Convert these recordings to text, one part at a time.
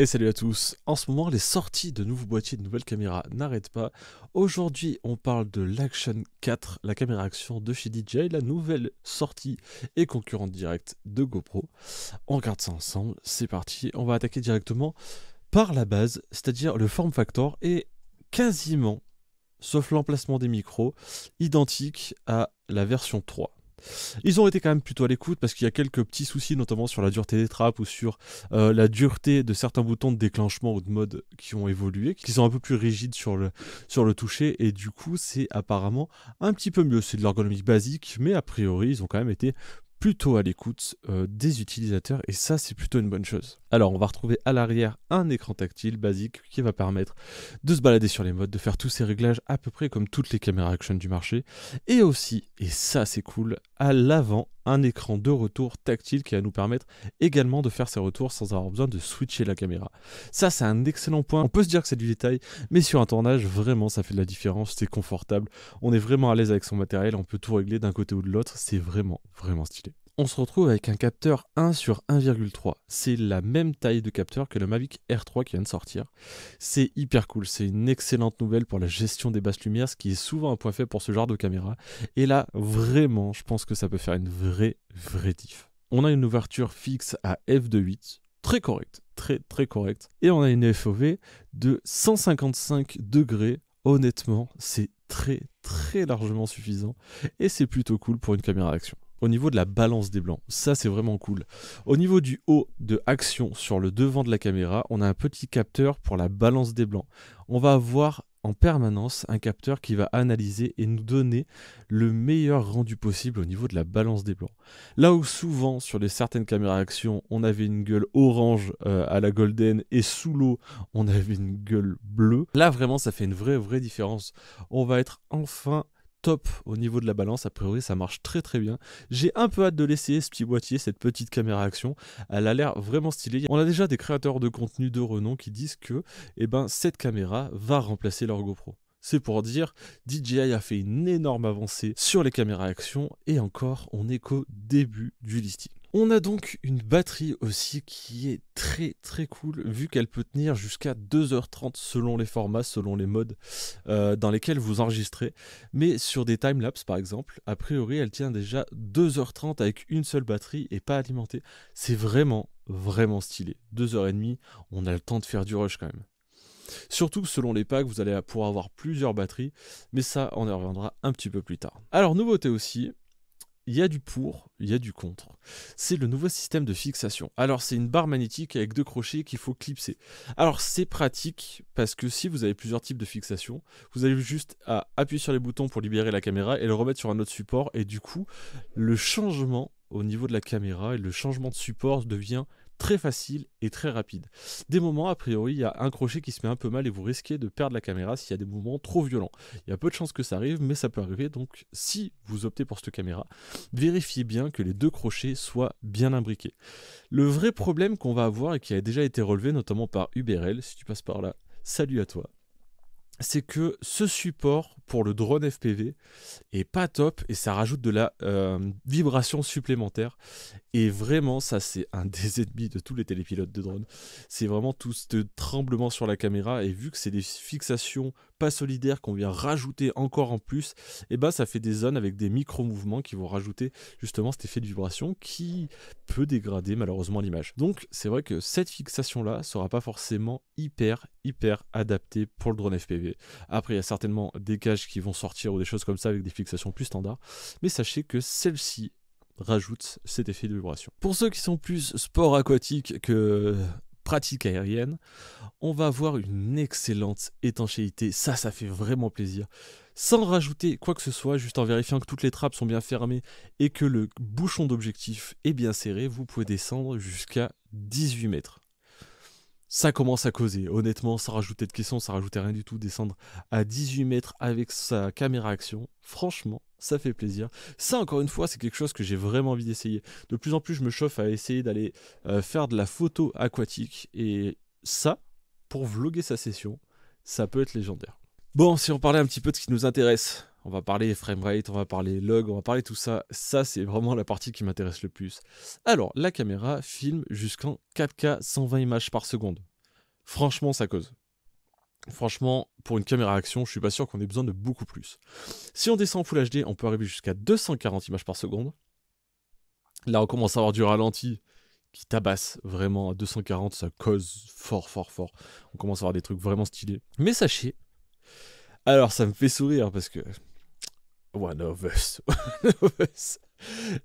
Et salut à tous. En ce moment, les sorties de nouveaux boîtiers de nouvelles caméras n'arrêtent pas. Aujourd'hui, on parle de l'Action 4, la caméra action de chez DJI, la nouvelle sortie et concurrente directe de GoPro. On regarde ça ensemble, c'est parti. On va attaquer directement par la base, c'est-à-dire le form factor est quasiment, sauf l'emplacement des micros, identique à la version 3. Ils ont été quand même plutôt à l'écoute parce qu'il y a quelques petits soucis, notamment sur la dureté des trappes ou sur la dureté de certains boutons de déclenchement ou de mode qui ont évolué, qui sont un peu plus rigides sur le toucher, et du coup c'est apparemment un petit peu mieux. C'est de l'ergonomie basique, mais a priori ils ont quand même été plutôt à l'écoute des utilisateurs, et ça c'est plutôt une bonne chose. Alors on va retrouver à l'arrière un écran tactile basique qui va permettre de se balader sur les modes, de faire tous ces réglages à peu près comme toutes les caméras action du marché, et aussi, et ça c'est cool, à l'avant un écran de retour tactile qui va nous permettre également de faire ces retours sans avoir besoin de switcher la caméra. Ça c'est un excellent point. On peut se dire que c'est du détail, mais sur un tournage vraiment ça fait de la différence, c'est confortable, on est vraiment à l'aise avec son matériel, on peut tout régler d'un côté ou de l'autre, c'est vraiment stylé. On se retrouve avec un capteur 1 sur 1,3. C'est la même taille de capteur que le Mavic Air 3 qui vient de sortir. C'est hyper cool, c'est une excellente nouvelle pour la gestion des basses lumières, ce qui est souvent un point faible pour ce genre de caméra. Et là, vraiment, je pense que ça peut faire une vraie diff. On a une ouverture fixe à f2.8, très correcte, très correcte. Et on a une FOV de 155 degrés. Honnêtement, c'est très largement suffisant. Et c'est plutôt cool pour une caméra action. Au niveau de la balance des blancs, ça c'est vraiment cool. Au niveau du haut de action sur le devant de la caméra, on a un petit capteur pour la balance des blancs. On va avoir en permanence un capteur qui va analyser et nous donner le meilleur rendu possible au niveau de la balance des blancs. Là où souvent sur certaines caméras action, on avait une gueule orange à la golden et sous l'eau, on avait une gueule bleue. Là vraiment ça fait une vraie différence. On va être enfin top au niveau de la balance, a priori ça marche très bien. J'ai un peu hâte de l'essayer, ce petit boîtier, cette petite caméra action, elle a l'air vraiment stylée. On a déjà des créateurs de contenu de renom qui disent que cette caméra va remplacer leur GoPro. C'est pour dire, DJI a fait une énorme avancée sur les caméras action, et encore, on n'est qu'au début du listing. On a donc une batterie aussi qui est très cool, vu qu'elle peut tenir jusqu'à 2h30 selon les formats, selon les modes dans lesquels vous enregistrez. Mais sur des timelapses par exemple, a priori elle tient déjà 2h30 avec une seule batterie et pas alimentée. C'est vraiment stylé. 2h30, on a le temps de faire du rush quand même. Surtout que selon les packs, vous allez pouvoir avoir plusieurs batteries, mais ça, on y reviendra un petit peu plus tard. Alors, nouveauté aussi, il y a du pour, il y a du contre. C'est le nouveau système de fixation. Alors, c'est une barre magnétique avec 2 crochets qu'il faut clipser. Alors, c'est pratique parce que si vous avez plusieurs types de fixation, vous avez juste à appuyer sur les boutons pour libérer la caméra et le remettre sur un autre support. Et du coup, le changement au niveau de la caméra et le changement de support devient très facile et très rapide. Des moments, a priori, il y a un crochet qui se met un peu mal et vous risquez de perdre la caméra s'il y a des mouvements trop violents. Il y a peu de chances que ça arrive, mais ça peut arriver. Donc, si vous optez pour cette caméra, vérifiez bien que les 2 crochets soient bien imbriqués. Le vrai problème qu'on va avoir et qui a déjà été relevé, notamment par UBRL, si tu passes par là, salut à toi, c'est que ce support pour le drone FPV est pas top et ça rajoute de la vibration supplémentaire. Et vraiment, ça c'est un des ennemis de tous les télépilotes de drone. C'est vraiment tout ce tremblement sur la caméra, et vu que c'est des fixations pas solidaires qu'on vient rajouter encore en plus, ça fait des zones avec des micro-mouvements qui vont rajouter justement cet effet de vibration qui peut dégrader malheureusement l'image. Donc c'est vrai que cette fixation-là sera pas forcément hyper adaptée pour le drone FPV. Après, il y a certainement des cages qui vont sortir ou des choses comme ça avec des fixations plus standards, mais sachez que celle-ci rajoute cet effet de vibration. Pour ceux qui sont plus sport aquatique que pratique aérienne, on va avoir une excellente étanchéité. Ça fait vraiment plaisir. Sans rajouter quoi que ce soit, juste en vérifiant que toutes les trappes sont bien fermées et que le bouchon d'objectif est bien serré, vous pouvez descendre jusqu'à 18 mètres. Ça commence à causer, honnêtement, sans rajouter de caisson, sans rajouter rien du tout, descendre à 18 mètres avec sa caméra action, franchement, ça fait plaisir. Ça, encore une fois, c'est quelque chose que j'ai vraiment envie d'essayer. De plus en plus, je me chauffe à essayer d'aller faire de la photo aquatique, et ça, pour vlogger sa session, ça peut être légendaire. Bon, si on parlait un petit peu de ce qui nous intéresse, on va parler framerate, on va parler log, on va parler tout ça. Ça, c'est vraiment la partie qui m'intéresse le plus. Alors, la caméra filme jusqu'en 4K 120 images par seconde. franchement, ça cause. Franchement, pour une caméra action, je suis pas sûr qu'on ait besoin de beaucoup plus. Si on descend en Full HD, on peut arriver jusqu'à 240 images par seconde. Là, on commence à avoir du ralenti qui tabasse vraiment à 240, ça cause fort, fort, fort. On commence à avoir des trucs vraiment stylés. Mais sachez, alors ça me fait sourire parce que... One of us. One of us.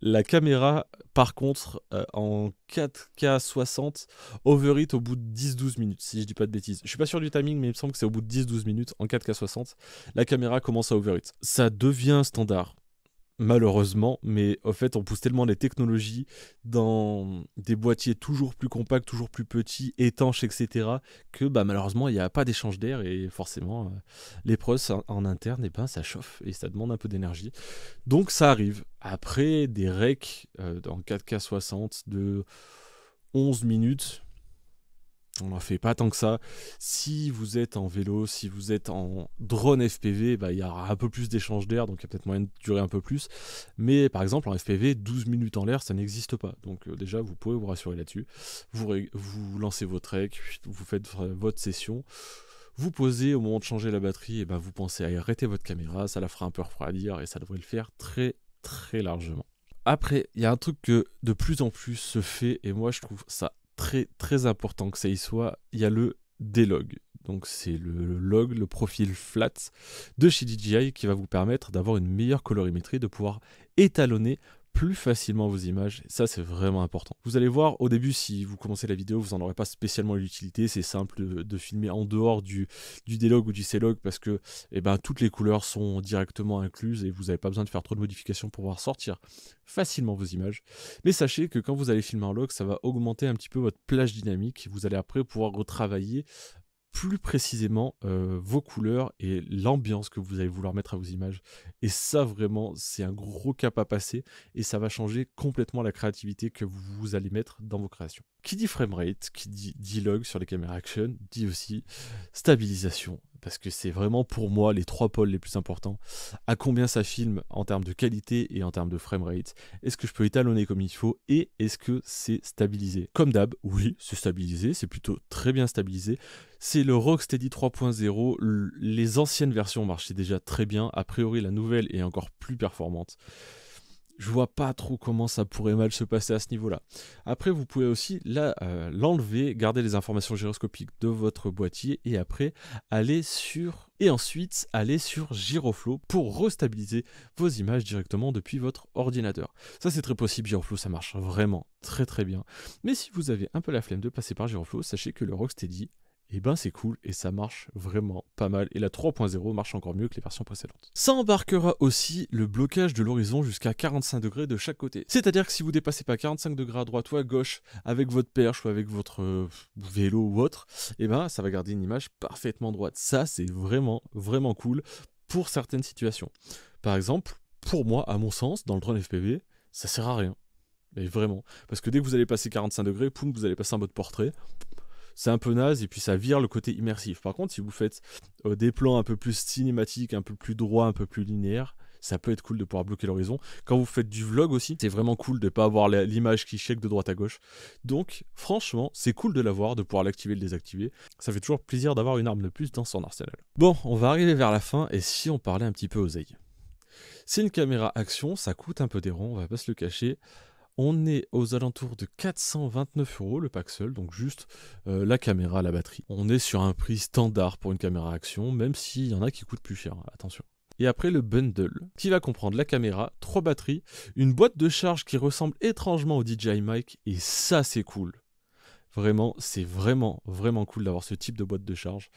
La caméra, par contre, en 4K 60, overheat au bout de 10-12 minutes, si je dis pas de bêtises. Je suis pas sûr du timing, mais il me semble que c'est au bout de 10-12 minutes, en 4K 60, la caméra commence à overheat. Ça devient standard, malheureusement, mais au fait, on pousse tellement les technologies dans des boîtiers toujours plus compacts, toujours plus petits, étanches, etc., que malheureusement, il n'y a pas d'échange d'air et forcément, les pros en interne, ça chauffe et ça demande un peu d'énergie. Donc ça arrive. Après des recs en 4K 60 de 11 minutes, on n'en fait pas tant que ça. Si vous êtes en vélo, si vous êtes en drone FPV, il y aura un peu plus d'échange d'air, donc il y a peut-être moyen de durer un peu plus. Mais par exemple, en FPV, 12 minutes en l'air, ça n'existe pas. Donc déjà, vous pouvez vous rassurer là-dessus. Vous lancez votre rec, vous faites votre session. Vous posez, au moment de changer la batterie, et vous pensez à arrêter votre caméra, ça la fera un peu refroidir et ça devrait le faire très très largement. Après, il y a un truc que de plus en plus se fait, et moi je trouve ça très très important que ça y soit, il y a le D-Log. Donc c'est le log, le profil flat de chez DJI qui va vous permettre d'avoir une meilleure colorimétrie, de pouvoir étalonner plus facilement vos images. Ça, c'est vraiment important. Vous allez voir, au début, si vous commencez la vidéo, vous n'en aurez pas spécialement l'utilité. C'est simple de filmer en dehors du D-Log ou du C-Log parce que toutes les couleurs sont directement incluses et vous n'avez pas besoin de faire trop de modifications pour pouvoir sortir facilement vos images. Mais sachez que quand vous allez filmer en log, ça va augmenter un petit peu votre plage dynamique. Vous allez après pouvoir retravailler plus précisément vos couleurs et l'ambiance que vous allez vouloir mettre à vos images. Et ça, vraiment, c'est un gros cap à passer et ça va changer complètement la créativité que vous allez mettre dans vos créations. Qui dit framerate, qui dit D-Log sur les caméras action, dit aussi stabilisation. Parce que c'est vraiment pour moi les 3 pôles les plus importants. À combien ça filme en termes de qualité et en termes de framerate? Est-ce que je peux étalonner comme il faut? Et est-ce que c'est stabilisé? Comme d'hab, oui, c'est stabilisé, c'est plutôt très bien stabilisé. C'est le Rocksteady 3.0. Les anciennes versions marchaient déjà très bien. A priori, la nouvelle est encore plus performante. Je vois pas trop comment ça pourrait mal se passer à ce niveau-là. Après, vous pouvez aussi l'enlever, garder les informations gyroscopiques de votre boîtier et après ensuite aller sur Gyroflow pour restabiliser vos images directement depuis votre ordinateur. Ça, c'est très possible. Gyroflow, ça marche vraiment très très bien. Mais si vous avez un peu la flemme de passer par Gyroflow, sachez que le Rocksteady, c'est cool et ça marche vraiment pas mal. Et la 3.0 marche encore mieux que les versions précédentes. Ça embarquera aussi le blocage de l'horizon jusqu'à 45 degrés de chaque côté. C'est-à-dire que si vous dépassez pas 45 degrés à droite ou à gauche avec votre perche ou avec votre vélo ou autre, ça va garder une image parfaitement droite. Ça, c'est vraiment, vraiment cool pour certaines situations. Par exemple, pour moi, à mon sens, dans le drone FPV, ça sert à rien. Mais vraiment. Parce que dès que vous allez passer 45 degrés, poum, vous allez passer en mode portrait. C'est un peu naze et puis ça vire le côté immersif. Par contre, si vous faites des plans un peu plus cinématiques, un peu plus droits, un peu plus linéaires, ça peut être cool de pouvoir bloquer l'horizon. Quand vous faites du vlog aussi, c'est vraiment cool de ne pas avoir l'image qui shake de droite à gauche. Donc, franchement, c'est cool de l'avoir, de pouvoir l'activer et le désactiver. Ça fait toujours plaisir d'avoir une arme de plus dans son arsenal. Bon, on va arriver vers la fin et si on parlait un petit peu oseille. C'est une caméra action, ça coûte un peu des ronds, on va pas se le cacher. On est aux alentours de 429 € le pack seul, donc juste la caméra, la batterie. On est sur un prix standard pour une caméra action, même s'il y en a qui coûtent plus cher, attention. Et après le bundle, qui va comprendre la caméra, 3 batteries, une boîte de charge qui ressemble étrangement au DJI Mic, et ça c'est cool. Vraiment, c'est vraiment, vraiment cool d'avoir ce type de boîte de charge.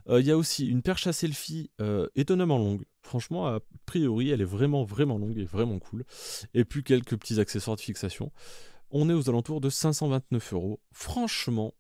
Il y a aussi une perche à selfie étonnamment longue. Franchement, a priori, elle est vraiment, vraiment longue et vraiment cool. Et puis quelques petits accessoires de fixation. On est aux alentours de 529 €. Franchement,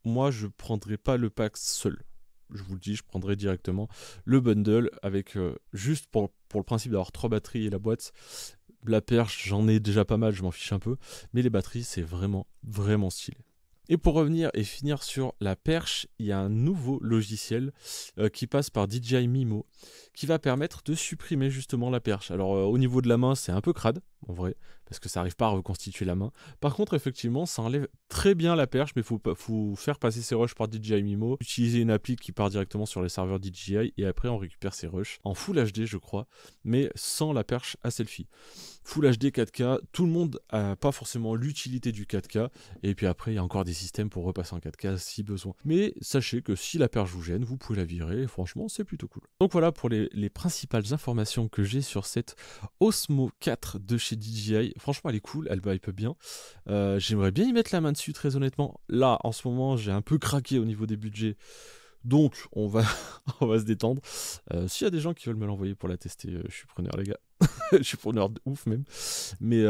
moi, je ne prendrais pas le pack seul. Je vous le dis, je prendrais directement le bundle avec juste pour le principe d'avoir 3 batteries et la boîte. La perche, j'en ai déjà pas mal, je m'en fiche un peu. Mais les batteries, c'est vraiment, vraiment stylé. Et pour revenir et finir sur la perche, il y a un nouveau logiciel qui passe par DJI Mimo qui va permettre de supprimer justement la perche. Alors au niveau de la main, c'est un peu crade. en vrai, parce que ça n'arrive pas à reconstituer la main. Par contre, effectivement, ça enlève très bien la perche, mais faut faire passer ses rushs par DJI Mimo, utiliser une appli qui part directement sur les serveurs DJI, et après on récupère ses rushs en Full HD, je crois, mais sans la perche à selfie. Full HD 4K, tout le monde n'a pas forcément l'utilité du 4K, et puis après il y a encore des systèmes pour repasser en 4K si besoin. Mais sachez que si la perche vous gêne, vous pouvez la virer, et franchement c'est plutôt cool. Donc voilà pour les principales informations que j'ai sur cette Osmo 4 de chez DJI. Franchement elle est cool, elle peut bien. J'aimerais bien y mettre la main dessus très honnêtement. Là en ce moment j'ai un peu craqué au niveau des budgets. Donc on va, on va se détendre. S'il y a des gens qui veulent me l'envoyer pour la tester, je suis preneur les gars. Je suis preneur de ouf même. Mais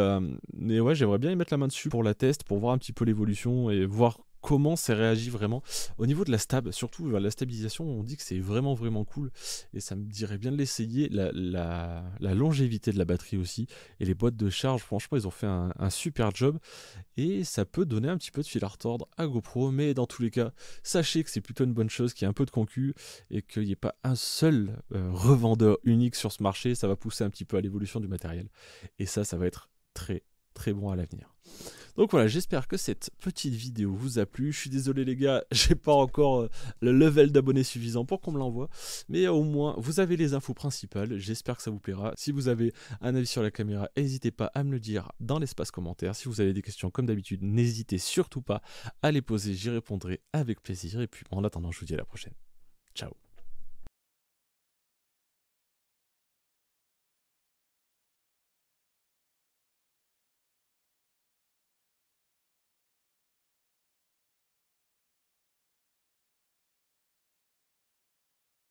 ouais, j'aimerais bien y mettre la main dessus pour la test, pour voir un petit peu l'évolution et voir comment ça réagit vraiment. Au niveau de la stab, surtout la stabilisation, on dit que c'est vraiment vraiment cool. Et ça me dirait bien de l'essayer. La longévité de la batterie aussi. Et les boîtes de charge, franchement, ils ont fait un super job. Et ça peut donner un petit peu de fil à retordre à GoPro. Mais dans tous les cas, sachez que c'est plutôt une bonne chose qu'il y ait un peu de concu et qu'il n'y ait pas un seul revendeur unique sur ce marché. Ça va pousser un petit peu à l'évolution du matériel. Et ça va être très très bon à l'avenir. Donc voilà, j'espère que cette petite vidéo vous a plu. Je suis désolé les gars, j'ai pas encore le level d'abonnés suffisant pour qu'on me l'envoie. Mais au moins, vous avez les infos principales. J'espère que ça vous plaira. Si vous avez un avis sur la caméra, n'hésitez pas à me le dire dans l'espace commentaire. Si vous avez des questions comme d'habitude, n'hésitez surtout pas à les poser. J'y répondrai avec plaisir. Et puis en attendant, je vous dis à la prochaine. Ciao.